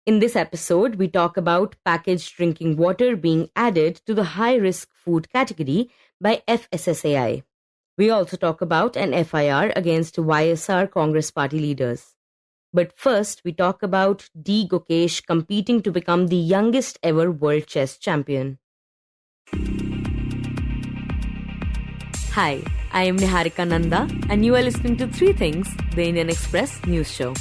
In this episode, we talk about packaged drinking water being added to the high-risk food category by FSSAI. We also talk about an FIR against YSR Congress party leaders. But first, we talk about D Gukesh competing to become the youngest ever world chess champion. Hi, I am Niharika Nanda, and you are listening to Three Things, the Indian Express news show.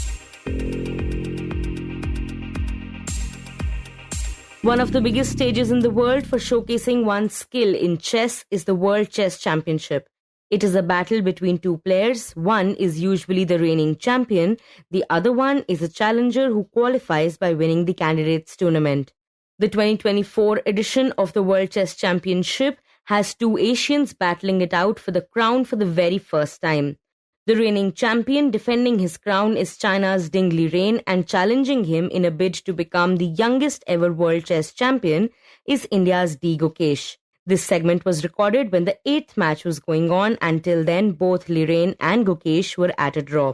One of the biggest stages in the world for showcasing one's skill in chess is the World Chess Championship. It is a battle between two players. One is usually the reigning champion. The other one is a challenger who qualifies by winning the candidates tournament. The 2024 edition of the World Chess Championship has two Asians battling it out for the crown for the very first time. The reigning champion defending his crown is China's Ding Liren, and challenging him in a bid to become the youngest ever world chess champion is India's D Gukesh. This segment was recorded when the 8th match was going on. Until then, both Liren and Gukesh were at a draw.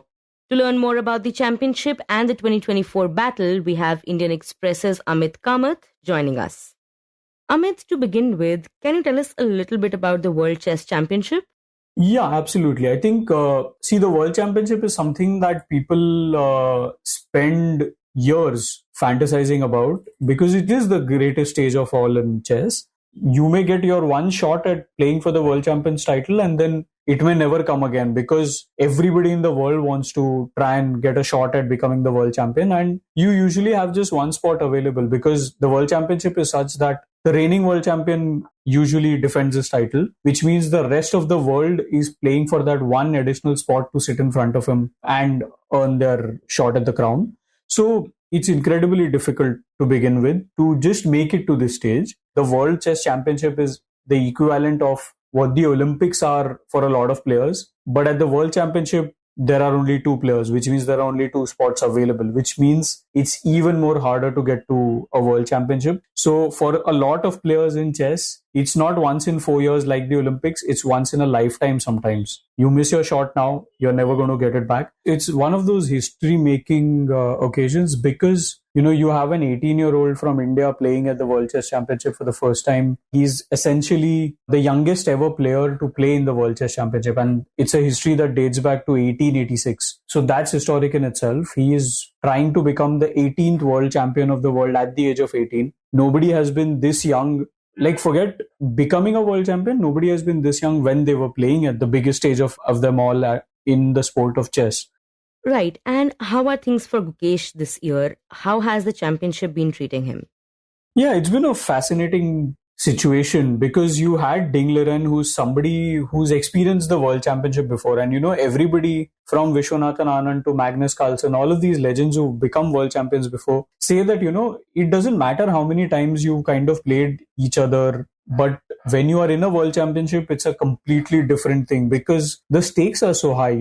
To learn more about the championship and the 2024 battle, we have Indian Express's Amit Kamath joining us. Amit, to begin with, can you tell us a little bit about the World Chess Championship? Yeah, absolutely. I think, the World Championship is something that people spend years fantasizing about because it is the greatest stage of all in chess. You may get your one shot at playing for the World Champions title and then it may never come again because everybody in the world wants to try and get a shot at becoming the world champion, and you usually have just one spot available because the World Championship is such that the reigning world champion usually defends his title, which means the rest of the world is playing for that one additional spot to sit in front of him and earn their shot at the crown. So it's incredibly difficult to begin with to just make it to this stage. The World Chess Championship is the equivalent of what the Olympics are for a lot of players. But at the World Championship, there are only two players, which means there are only two spots available, which means it's even more harder to get to a World Championship. So for a lot of players in chess, it's not once in 4 years like the Olympics. It's once in a lifetime sometimes. You miss your shot now, you're never going to get it back. It's one of those history-making occasions because, you have an 18-year-old from India playing at the World Chess Championship for the first time. He's essentially the youngest ever player to play in the World Chess Championship. And it's a history that dates back to 1886. So that's historic in itself. He is trying to become the 18th world champion of the world at the age of 18. Nobody has been this young. Forget becoming a world champion. Nobody has been this young when they were playing at the biggest stage of them all in the sport of chess. Right. And how are things for Gukesh this year? How has the championship been treating him? Yeah, it's been a fascinating situation because you had Ding Liren, who's somebody who's experienced the world championship before. And, everybody from Viswanathan Anand to Magnus Carlsen, all of these legends who've become world champions before say that, it doesn't matter how many times you've kind of played each other. But when you are in a world championship, it's a completely different thing because the stakes are so high.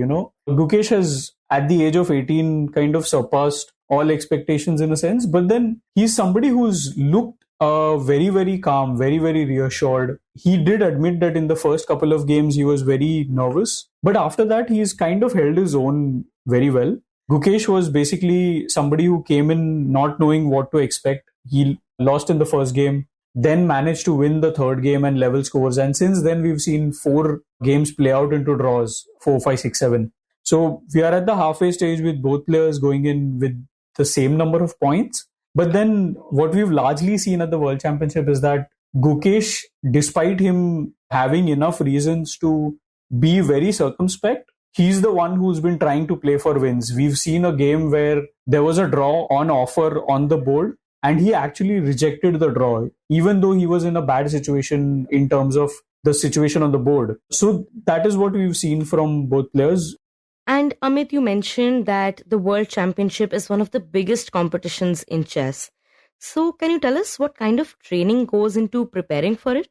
Gukesh has, at the age of 18, kind of surpassed all expectations in a sense. But then he's somebody who's looked very, very calm, very, very reassured. He did admit that in the first couple of games, he was very nervous. But after that, he's kind of held his own very well. Gukesh was basically somebody who came in not knowing what to expect. He lost in the first game, then managed to win the third game and level scores. And since then, we've seen 4 games play out into draws, 4, 5, 6, 7. So we are at the halfway stage with both players going in with the same number of points. But then what we've largely seen at the World Championship is that Gukesh, despite him having enough reasons to be very circumspect, he's the one who's been trying to play for wins. We've seen a game where there was a draw on offer on the board and he actually rejected the draw, even though he was in a bad situation in terms of the situation on the board. So that is what we've seen from both players. And Amit, you mentioned that the World Championship is one of the biggest competitions in chess. So can you tell us what kind of training goes into preparing for it?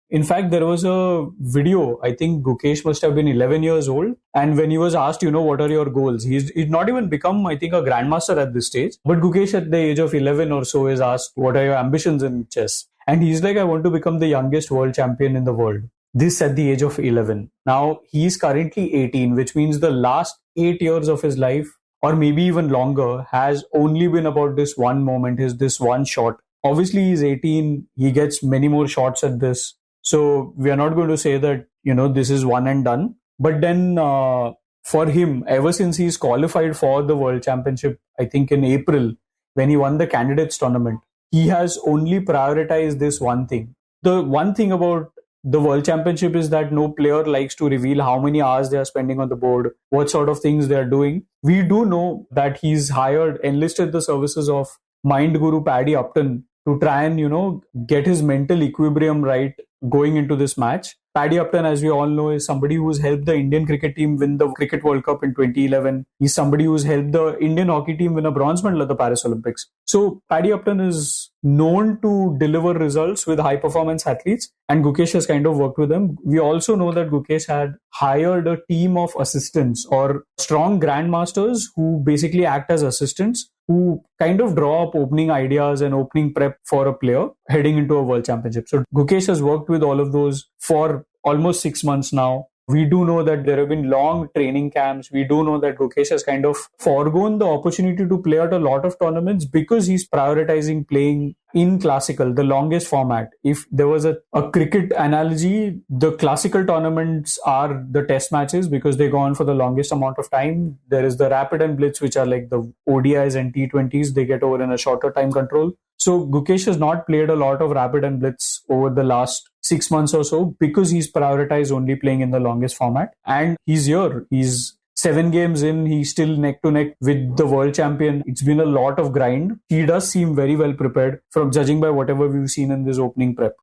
In fact, there was a video, I think Gukesh must have been 11 years old. And when he was asked, what are your goals? He's not even become, I think, a grandmaster at this stage. But Gukesh at the age of 11 or so is asked, what are your ambitions in chess? And he's like, I want to become the youngest world champion in the world. This at the age of 11. Now, he's currently 18, which means the last 8 years of his life or maybe even longer, has only been about this one moment, is this one shot. Obviously, he's 18. He gets many more shots at this. So we are not going to say that, this is one and done. But then for him, ever since he's qualified for the World Championship, I think in April, when he won the candidates tournament, he has only prioritized this one thing. The one thing about the World Championship is that no player likes to reveal how many hours they are spending on the board, what sort of things they are doing. We do know that he's enlisted the services of mind guru Paddy Upton to try and, get his mental equilibrium right going into this match. Paddy Upton, as we all know, is somebody who's helped the Indian cricket team win the Cricket World Cup in 2011. He's somebody who's helped the Indian hockey team win a bronze medal at the Paris Olympics. So Paddy Upton is known to deliver results with high performance athletes, and Gukesh has kind of worked with them. We also know that Gukesh had hired a team of assistants or strong grandmasters who basically act as assistants, who kind of draw up opening ideas and opening prep for a player heading into a World Championship. So Gukesh has worked with all of those for almost 6 months now. We do know that there have been long training camps. We do know that Gukesh has kind of foregone the opportunity to play at a lot of tournaments because he's prioritizing playing in classical, the longest format. If there was a cricket analogy, the classical tournaments are the test matches because they go on for the longest amount of time. There is the rapid and blitz, which are like the ODIs and T20s. They get over in a shorter time control. So Gukesh has not played a lot of rapid and blitz over the last 6 months or so because he's prioritized only playing in the longest format. And he's here. He's 7 games in. He's still neck to neck with the world champion. It's been a lot of grind. He does seem very well prepared from judging by whatever we've seen in this opening prep.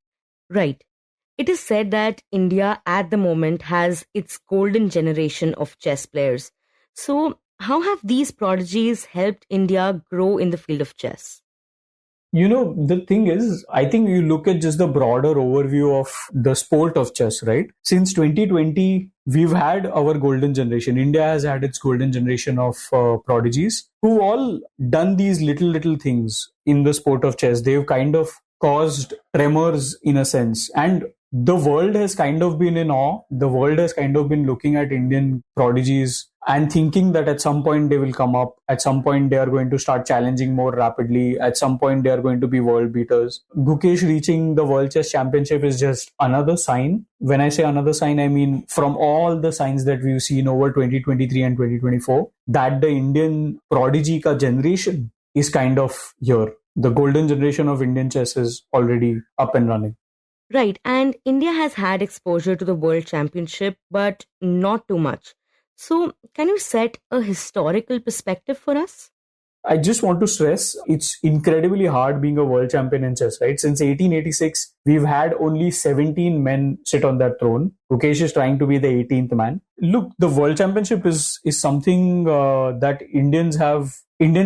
Right. It is said that India at the moment has its golden generation of chess players. So how have these prodigies helped India grow in the field of chess? The thing is, I think you look at just the broader overview of the sport of chess, right? Since 2020, we've had our golden generation. India has had its golden generation of prodigies who've all done these little things in the sport of chess. They've kind of caused tremors in a sense. And the world has kind of been in awe. The world has kind of been looking at Indian prodigies and thinking that at some point they will come up. At some point they are going to start challenging more rapidly. At some point they are going to be world beaters. Gukesh reaching the World Chess Championship is just another sign. When I say another sign, I mean from all the signs that we've seen over 2023 and 2024, that the Indian prodigy ka generation is kind of here. The golden generation of Indian chess is already up and running. Right, and India has had exposure to the World Championship, but not too much. So, can you set a historical perspective for us? I just want to stress, it's incredibly hard being a world champion in chess, right? Since 1886, we've had only 17 men sit on that throne. Gukesh is trying to be the 18th man. Look, the World Championship is something that Indian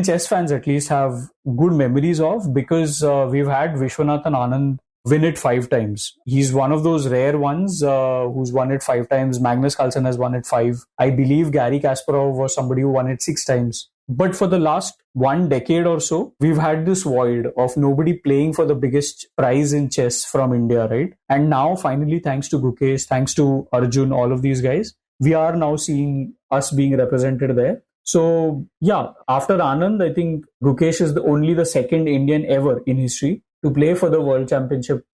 chess fans at least have good memories of because we've had Vishwanathan Anand win it 5 times. He's one of those rare ones who's won it 5 times. Magnus Carlsen has won it 5. I believe Garry Kasparov was somebody who won it 6 times. But for the last 1 decade or so, we've had this void of nobody playing for the biggest prize in chess from India, right? And now finally, thanks to Gukesh, thanks to Arjun, all of these guys, we are now seeing us being represented there. So yeah, after Anand, I think Gukesh is only the second Indian ever in history to play for the World Championship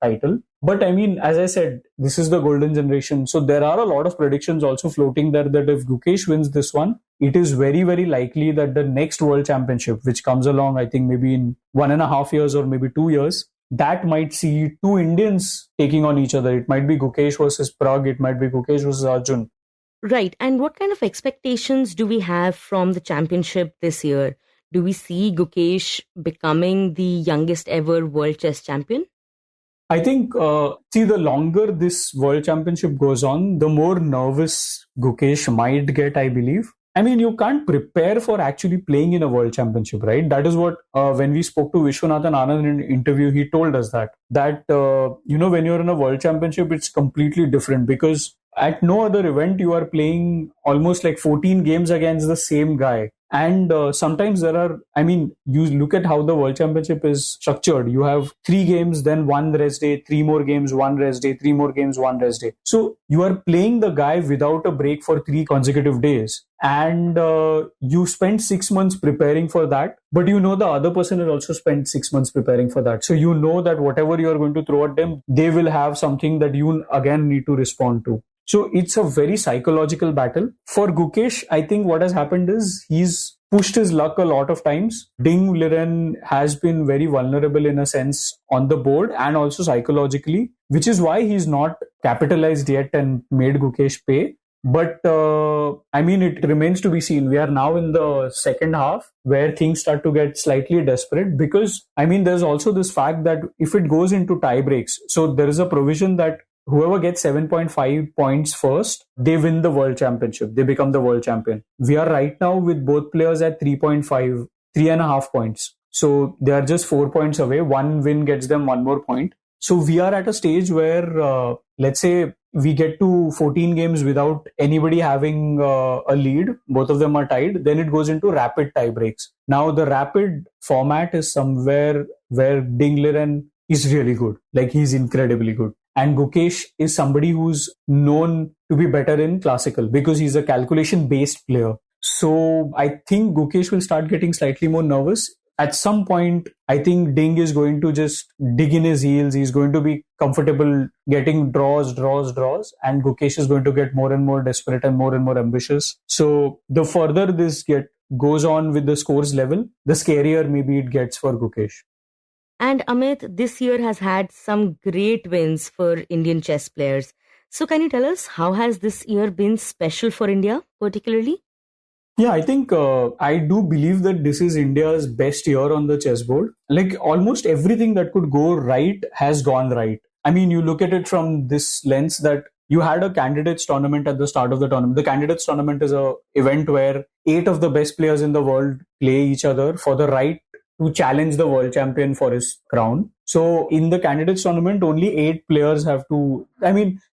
title. But I mean, as I said, this is the golden generation. So there are a lot of predictions also floating there that if Gukesh wins this one, it is very, very likely that the next World Championship, which comes along, I think maybe in 1.5 years or maybe 2 years, that might see 2 Indians taking on each other. It might be Gukesh versus Prag. It might be Gukesh versus Arjun. Right. And what kind of expectations do we have from the championship this year? Do we see Gukesh becoming the youngest ever world chess champion? I think, the longer this world championship goes on, the more nervous Gukesh might get, I believe. I mean, you can't prepare for actually playing in a world championship, right? That is what, when we spoke to Vishwanathan Anand in an interview, he told us that when you're in a world championship, it's completely different because at no other event, you are playing almost like 14 games against the same guy. And sometimes you look at how the World Championship is structured. You have 3 games, then 1 rest day, 3 more games, 1 rest day, 3 more games, 1 rest day. So you are playing the guy without a break for 3 consecutive days. And you spend 6 months preparing for that. But you know the other person has also spent 6 months preparing for that. So you know that whatever you are going to throw at them, they will have something that you again need to respond to. So it's a very psychological battle. For Gukesh, I think what has happened is he's pushed his luck a lot of times. Ding Liren has been very vulnerable in a sense on the board and also psychologically, which is why he's not capitalized yet and made Gukesh pay. But it remains to be seen. We are now in the second half where things start to get slightly desperate because, there's also this fact that if it goes into tie breaks, so there is a provision that whoever gets 7.5 points first, they win the world championship. They become the world champion. We are right now with both players at 3.5 points. So they are just 4 points away. One win gets them 1 more point. So we are at a stage where, let's say, we get to 14 games without anybody having a lead. Both of them are tied. Then it goes into rapid tie breaks. Now the rapid format is somewhere where Ding Liren is really good. Like he's incredibly good. And Gukesh is somebody who's known to be better in classical because he's a calculation-based player. So I think Gukesh will start getting slightly more nervous. At some point, I think Ding is going to just dig in his heels. He's going to be comfortable getting draws. And Gukesh is going to get more and more desperate and more ambitious. So the further this goes on with the scores level, the scarier maybe it gets for Gukesh. And Amit, this year has had some great wins for Indian chess players. So can you tell us how has this year been special for India particularly? Yeah, I think I do believe that this is India's best year on the chessboard. Like almost everything that could go right has gone right. You look at it from this lens that you had a candidates tournament at the start of the tournament. The candidates tournament is an event where 8 of the best players in the world play each other for the right to challenge the world champion for his crown. So in the candidates tournament, only 8 players have to,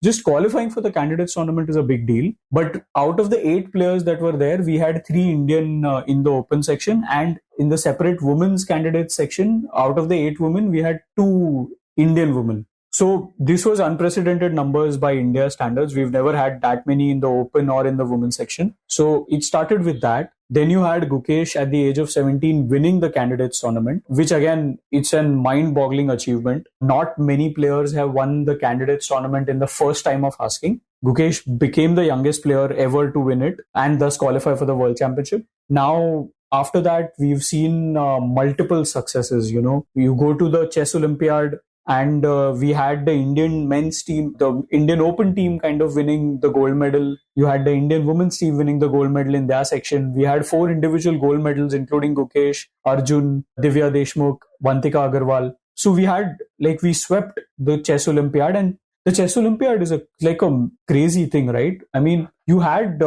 just qualifying for the candidates tournament is a big deal. But out of the 8 players that were there, we had 3 Indian in the open section, and in the separate women's candidates section, out of the 8 women, we had 2 Indian women. So this was unprecedented numbers by India standards. We've never had that many in the open or in the women's section. So it started with that. Then you had Gukesh at the age of 17 winning the candidates tournament, which again, it's a mind-boggling achievement. Not many players have won the candidates tournament in the first time of asking. Gukesh became the youngest player ever to win it and thus qualify for the World Championship. Now, after that, we've seen multiple successes. You go to the Chess Olympiad, and we had the Indian men's team, the Indian Open team kind of winning the gold medal. You had the Indian women's team winning the gold medal in their section. We had 4 individual gold medals, including Gukesh, Arjun, Divya Deshmukh, Vantika Agarwal. So we swept the Chess Olympiad, and the Chess Olympiad is a crazy thing, right? You had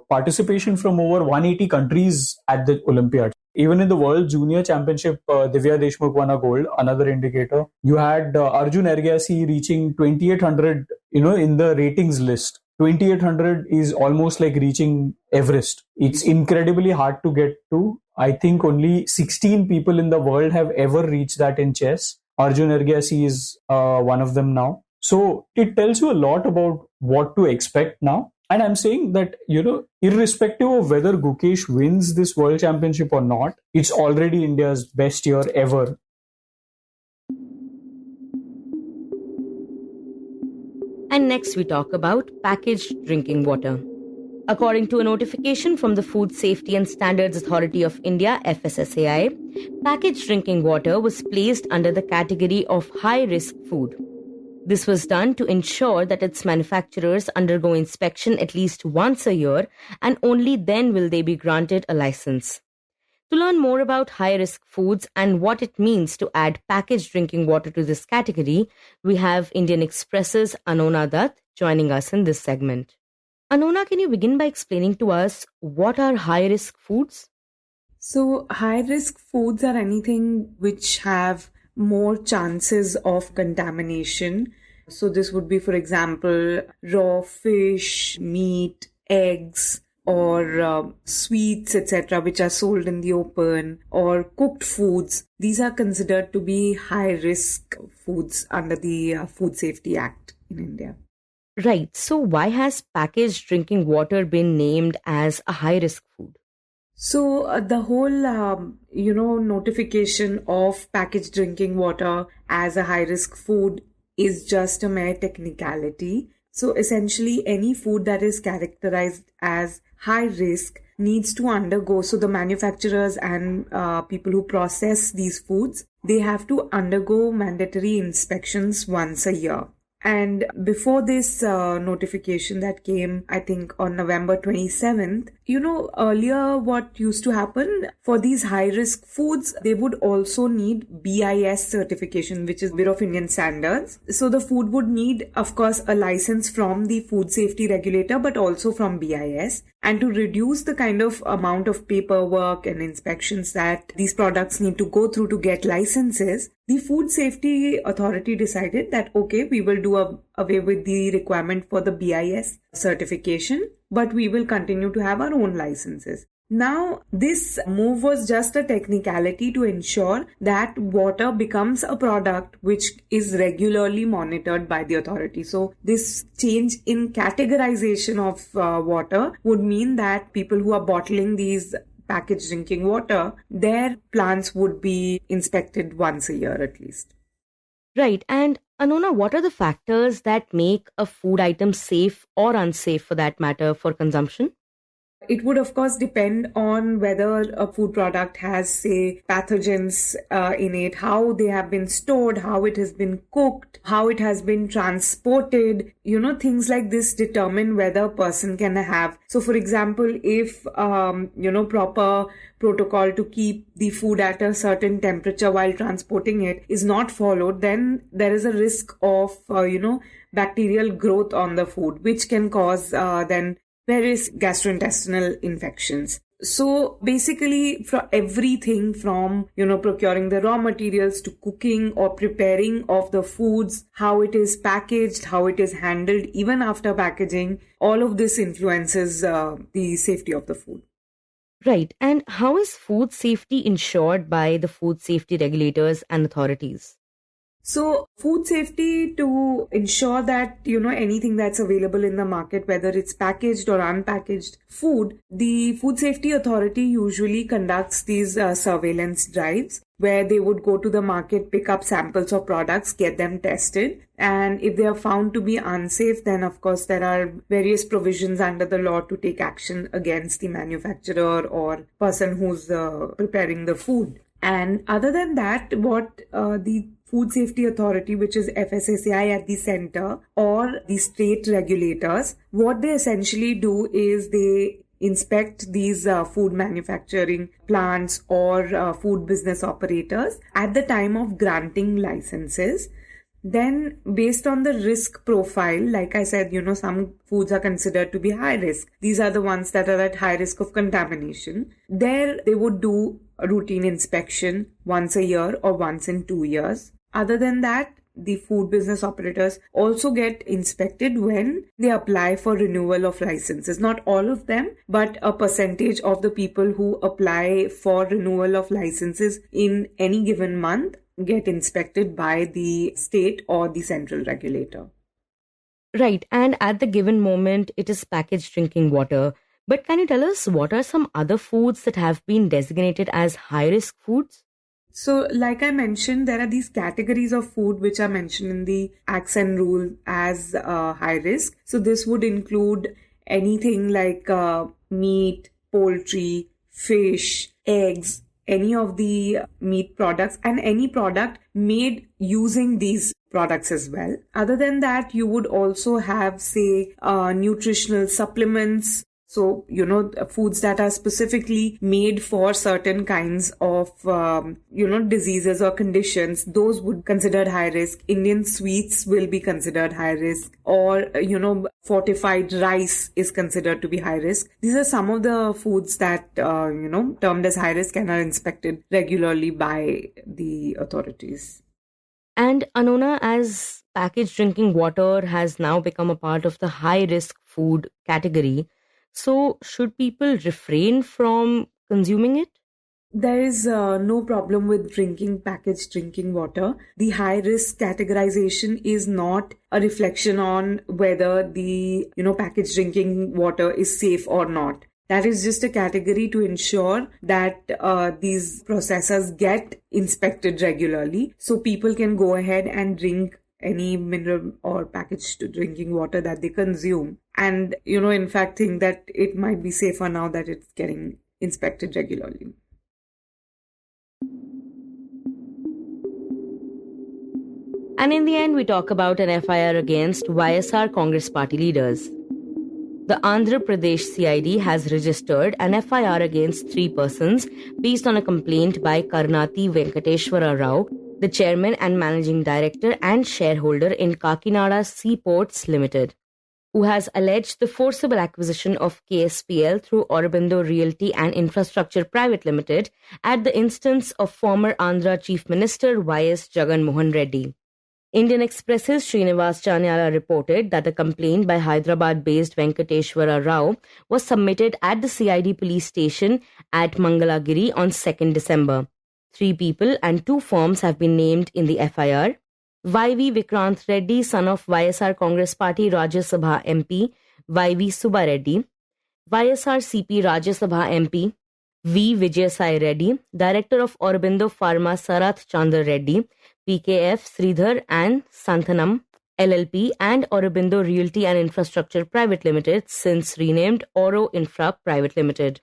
participation from over 180 countries at the Olympiad. Even in the World Junior Championship, Divya Deshmukh won a gold, another indicator. You had Arjun Ergyasi reaching 2,800, in the ratings list. 2,800 is almost like reaching Everest. It's incredibly hard to get to. I think only 16 people in the world have ever reached that in chess. Arjun Ergyasi is one of them now. So it tells you a lot about what to expect now. And I'm saying that, irrespective of whether Gukesh wins this World Championship or not, it's already India's best year ever. And next we talk about packaged drinking water. According to a notification from the Food Safety and Standards Authority of India, FSSAI, packaged drinking water was placed under the category of high-risk food. This was done to ensure that its manufacturers undergo inspection at least once a year, and only then will they be granted a license. To learn more about high-risk foods and what it means to add packaged drinking water to this category, we have Indian Express's Anonna Dutt joining us in this segment. Anonna, can you begin by explaining to us what are high-risk foods? So, high-risk foods are anything which have more chances of contamination. So this would be, for example, raw fish, meat, eggs, or sweets, etc., which are sold in the open, or cooked foods. These are considered to be high-risk foods under the Food Safety Act in India. Right. So why has packaged drinking water been named as a high-risk food? So the whole, notification of packaged drinking water as a high-risk food is just a mere technicality. So essentially, any food that is characterized as high risk needs to undergo, so the manufacturers and people who process these foods, they have to undergo mandatory inspections once a year. And before this notification that came, I think on November 27th, earlier what used to happen for these high-risk foods, they would also need BIS certification, which is Bureau of Indian Standards. So the food would need, of course, a license from the food safety regulator, but also from BIS. And to reduce the kind of amount of paperwork and inspections that these products need to go through to get licenses, the Food Safety Authority decided that, okay, we will do away with the requirement for the BIS certification, but we will continue to have our own licenses. Now, this move was just a technicality to ensure that water becomes a product which is regularly monitored by the authority. So, this change in categorization of water would mean that people who are bottling these packaged drinking water, their plants would be inspected once a year at least. Right. And Anonna, what are the factors that make a food item safe or unsafe for that matter for consumption? It would, of course, depend on whether a food product has, say, pathogens in it, how they have been stored, how it has been cooked, how it has been transported. Things like this determine whether a person can have. So, for example, if, proper protocol to keep the food at a certain temperature while transporting it is not followed, then there is a risk of, bacterial growth on the food, which can cause then various gastrointestinal infections. So basically, for everything from, procuring the raw materials to cooking or preparing of the foods, how it is packaged, how it is handled, even after packaging, all of this influences the safety of the food. Right. And how is food safety ensured by the food safety regulators and authorities? So food safety, to ensure that, anything that's available in the market, whether it's packaged or unpackaged food, the Food Safety Authority usually conducts these surveillance drives where they would go to the market, pick up samples of products, get them tested. And if they are found to be unsafe, then of course there are various provisions under the law to take action against the manufacturer or person who's preparing the food. And other than that, what the Food Safety Authority, which is FSSAI at the center, or the state regulators, what they essentially do is they inspect these food manufacturing plants or food business operators at the time of granting licenses. Then, based on the risk profile, like I said, some foods are considered to be high risk. These are the ones that are at high risk of contamination. There, they would do a routine inspection once a year or once in 2 years. Other than that, the food business operators also get inspected when they apply for renewal of licenses. Not all of them, but a percentage of the people who apply for renewal of licenses in any given month get inspected by the state or the central regulator. Right. And at the given moment, it is packaged drinking water. But can you tell us what are some other foods that have been designated as high-risk foods? So, like I mentioned, there are these categories of food which are mentioned in the Acts and Rule as high risk. So, this would include anything like meat, poultry, fish, eggs, any of the meat products, and any product made using these products as well. Other than that, you would also have, say, nutritional supplements. So, foods that are specifically made for certain kinds of, diseases or conditions, those would be considered high risk. Indian sweets will be considered high risk, or, fortified rice is considered to be high risk. These are some of the foods that, termed as high risk and are inspected regularly by the authorities. And Anonna, as packaged drinking water has now become a part of the high risk food category, So, should people refrain from consuming it? There is no problem with drinking packaged drinking water. The high risk categorization is not a reflection on whether the packaged drinking water is safe or not. That is just a category to ensure that these processors get inspected regularly, so people can go ahead and drink any mineral or packaged drinking water that they consume, and in fact think that it might be safer now that it's getting inspected regularly. And in the end, we talk about an FIR against YSR Congress party leaders. The Andhra Pradesh CID has registered an FIR against 3 persons based on a complaint by Karnati Venkateshwara Rao, the chairman and managing director and shareholder in Kakinada Seaports Ltd, who has alleged the forcible acquisition of KSPL through Aurobindo Realty and Infrastructure Private Ltd at the instance of former Andhra Chief Minister YS Jagan Mohan Reddy. Indian Express's Srinivas Chanyala reported that the complaint by Hyderabad-based Venkateshwara Rao was submitted at the CID police station at Mangalagiri on 2nd December. 3 people and 2 firms have been named in the FIR. YV Vikrant Reddy, son of YSR Congress Party Rajya Sabha MP YV Subba Reddy, YSRCP Rajya Sabha MP V. Vijayasai Reddy, Director of Aurobindo Pharma Sarath Chandra Reddy, PKF Sridhar and Santhanam LLP and Aurobindo Realty and Infrastructure Private Limited, since renamed Auro Infra Private Limited.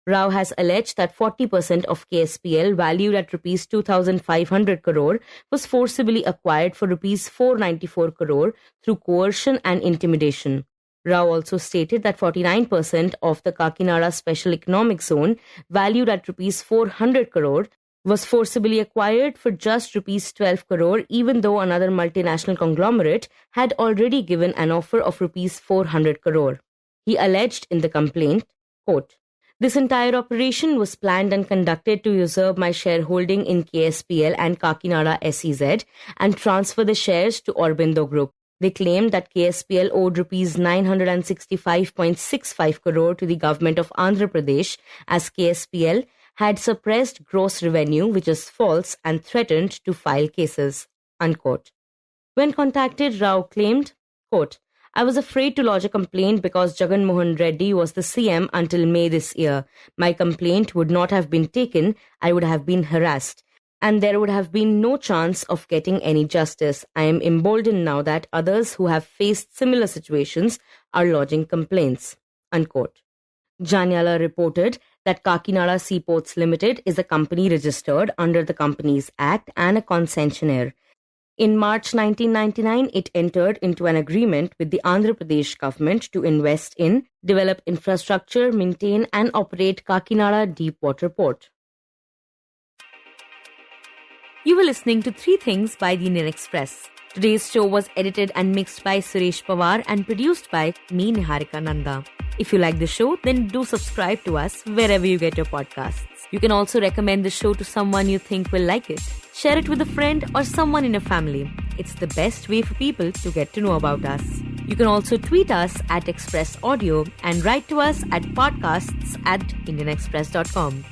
Rao has alleged that 40% of KSPL, valued at Rs 2,500 crore, was forcibly acquired for Rs 494 crore through coercion and intimidation. Rao also stated that 49% of the Kakinada Special Economic Zone, valued at Rs 400 crore, was forcibly acquired for just Rs 12 crore, even though another multinational conglomerate had already given an offer of Rs 400 crore. He alleged in the complaint, quote, "This entire operation was planned and conducted to usurp my shareholding in KSPL and Kakinada SEZ and transfer the shares to Aurobindo Group. They claimed that KSPL owed Rs 965.65 crore to the government of Andhra Pradesh, as KSPL had suppressed gross revenue, which is false, and threatened to file cases." Unquote. When contacted, Rao claimed, quote, "I was afraid to lodge a complaint because Jagan Mohan Reddy was the CM until May this year. My complaint would not have been taken, I would have been harassed, and there would have been no chance of getting any justice. I am emboldened now that others who have faced similar situations are lodging complaints." Unquote. Janyala reported that Kakinada Seaports Ltd is a company registered under the Companies Act and a concessionaire. In March 1999, it entered into an agreement with the Andhra Pradesh government to invest in, develop infrastructure, maintain and operate Kakinada Deepwater Port. You were listening to 3 Things by the Indian Express. Today's show was edited and mixed by Suresh Pawar and produced by me, Niharika Nanda. If you like the show, then do subscribe to us wherever you get your podcasts. You can also recommend the show to someone you think will like it. Share it with a friend or someone in your family. It's the best way for people to get to know about us. You can also tweet us at Express Audio and write to us at podcasts@indianexpress.com.